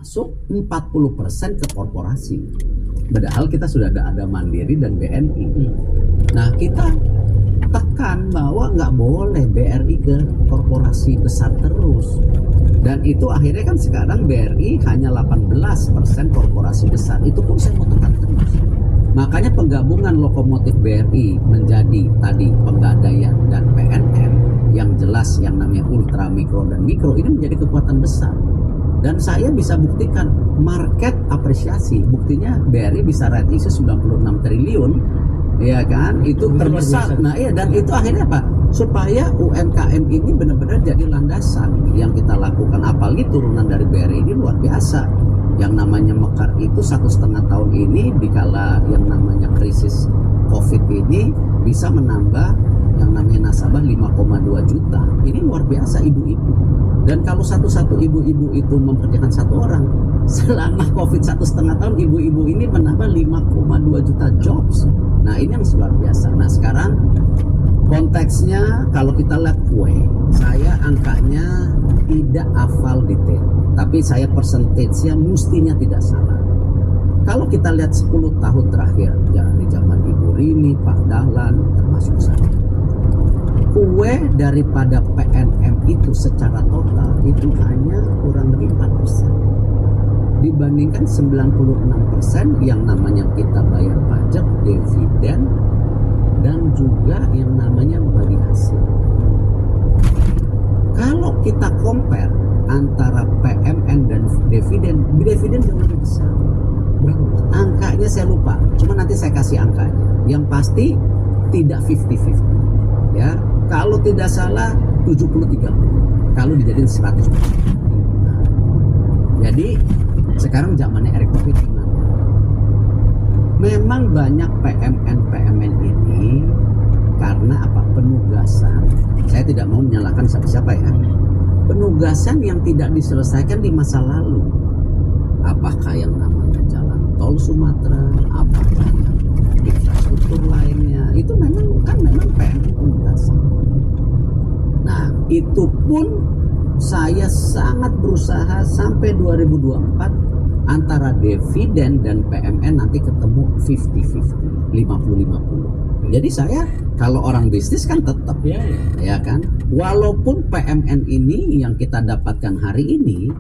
masuk 40% ke korporasi. Padahal kita sudah ada Mandiri dan BNI. Nah, kita tekan bahwa nggak boleh BRI ke korporasi besar terus. Dan itu akhirnya kan sekarang BRI hanya 18% korporasi besar. Itu pun saya mau tekan terus. Makanya penggabungan lokomotif BRI menjadi tadi Pegadaian dan PNM yang jelas yang namanya ultra mikro dan mikro ini menjadi kekuatan besar. Dan saya bisa buktikan market apresiasi. Buktinya BRI bisa right issue 96 triliun, ya kan? Itu terbesar. Nah, iya, dan itu akhirnya apa? Supaya UMKM ini benar-benar jadi landasan yang kita lakukan. Apalagi turunan dari BRI ini luar biasa. Yang namanya Mekar itu 1,5 tahun ini dikala yang namanya krisis COVID ini bisa menambah yang namanya nasabah 5,2 juta. Ini luar biasa ibu-ibu. Dan kalau satu-satu ibu-ibu itu memperkerjakan satu orang, selama COVID 1,5 tahun ibu-ibu ini menambah 5,2 juta jobs. Nah, ini yang luar biasa. Nah, sekarang konteksnya kalau kita lihat kue, saya angkanya tidak hafal detail, tapi saya persentasenya mestinya tidak salah. Kalau kita lihat 10 tahun terakhir, dari zaman Ibu Rini, Pak Dahlan, termasuk saya, kue daripada PNM itu secara total itu hanya kurang lebih 4%. Dibandingkan 96% yang namanya kita bayar pajak, dividen, dan juga yang namanya bagi hasil. Kalau kita compare antara PMN dan dividen jauh lebih besar. Angkanya saya lupa, cuma nanti saya kasih angkanya. Yang pasti tidak 50-50. Ya, kalau tidak salah 70-30. Kalau dijadiin 100%. Nah, jadi sekarang zamannya Erick Thohir gimana? Memang banyak PMN ini karena apa? Penugasan. Saya tidak mau menyalahkan siapa-siapa ya. Penugasan yang tidak diselesaikan di masa lalu. Apakah yang namanya jalan tol Sumatera, apakah yang infrastruktur lainnya, itu memang PMN penugasan. Nah, itu pun saya sangat berusaha sampai 2024 antara dividen dan PMN nanti ketemu 50-50, 50-50. Jadi saya kalau orang bisnis kan tetap ya kan, walaupun PMN ini yang kita dapatkan hari ini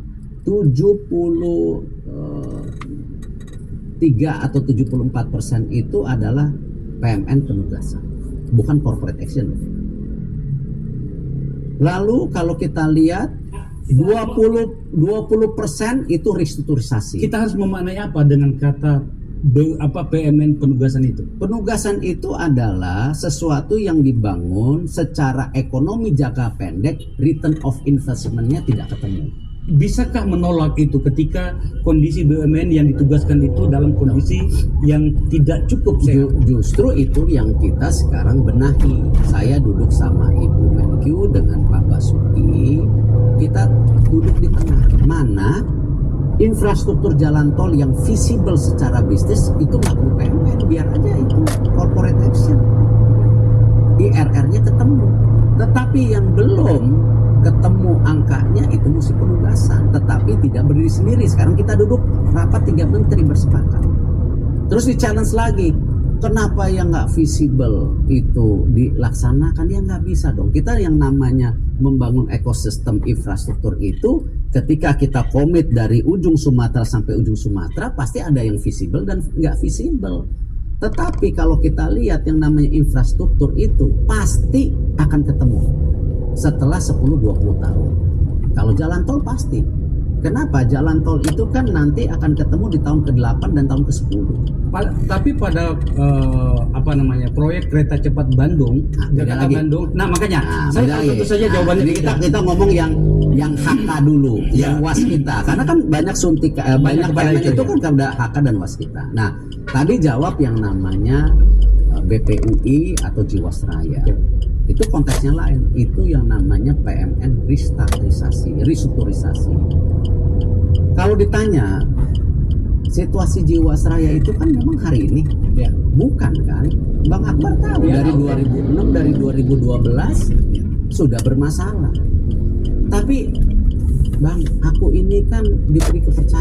73 atau 74% itu adalah PMN penugasan, bukan corporate action. Lalu kalau kita lihat 20% itu restrukturisasi. Kita harus memaknai apa dengan kata PMN penugasan itu? Penugasan itu adalah sesuatu yang dibangun secara ekonomi jangka pendek, return of investment-nya tidak ketemu. Bisakah menolak itu ketika kondisi BUMN yang ditugaskan itu dalam kondisi yang tidak cukup sehat? Justru itu yang kita sekarang benahi. Saya duduk sama Ibu Menkyu dengan Pak Basuki, kita duduk di tengah. Mana infrastruktur jalan tol yang visible secara bisnis itu nggak perlu PMN, biar aja itu corporate action. IRR-nya ketemu. Tetapi yang belum ketemu angkanya itu mesti penugasan, tetapi tidak berdiri sendiri. Sekarang kita duduk rapat 3 menteri bersepakat. Terus di challenge lagi, kenapa yang nggak visible itu dilaksanakan? Ya nggak bisa dong. Kita yang namanya membangun ekosistem infrastruktur itu, ketika kita komit dari ujung Sumatera sampai ujung Sumatera, pasti ada yang visible dan nggak visible. Tetapi kalau kita lihat yang namanya infrastruktur itu pasti akan ketemu setelah 10-20 tahun. Kalau jalan tol pasti. Kenapa? Jalan tol itu kan nanti akan ketemu di tahun ke-8 dan tahun ke-10. Tapi pada proyek kereta cepat Bandung, Jakarta Bandung. Nah, makanya saya tentu saja jawabannya. Jadi kita ngomong yang HK dulu, yang waskita. Karena kan banyak suntik banyak PMN itu kan ada HK dan waskita. Nah, tadi jawab yang namanya BPUI atau Jiwasraya. Itu konteksnya lain. Itu yang namanya PMN restrukturisasi. Kalau ditanya situasi Jiwasraya itu kan memang hari ini, bukan kan? Bang Akbar tahu dari 2006, dari 2012 sudah bermasalah. Tapi Bang, aku ini kan diberi kepercayaan.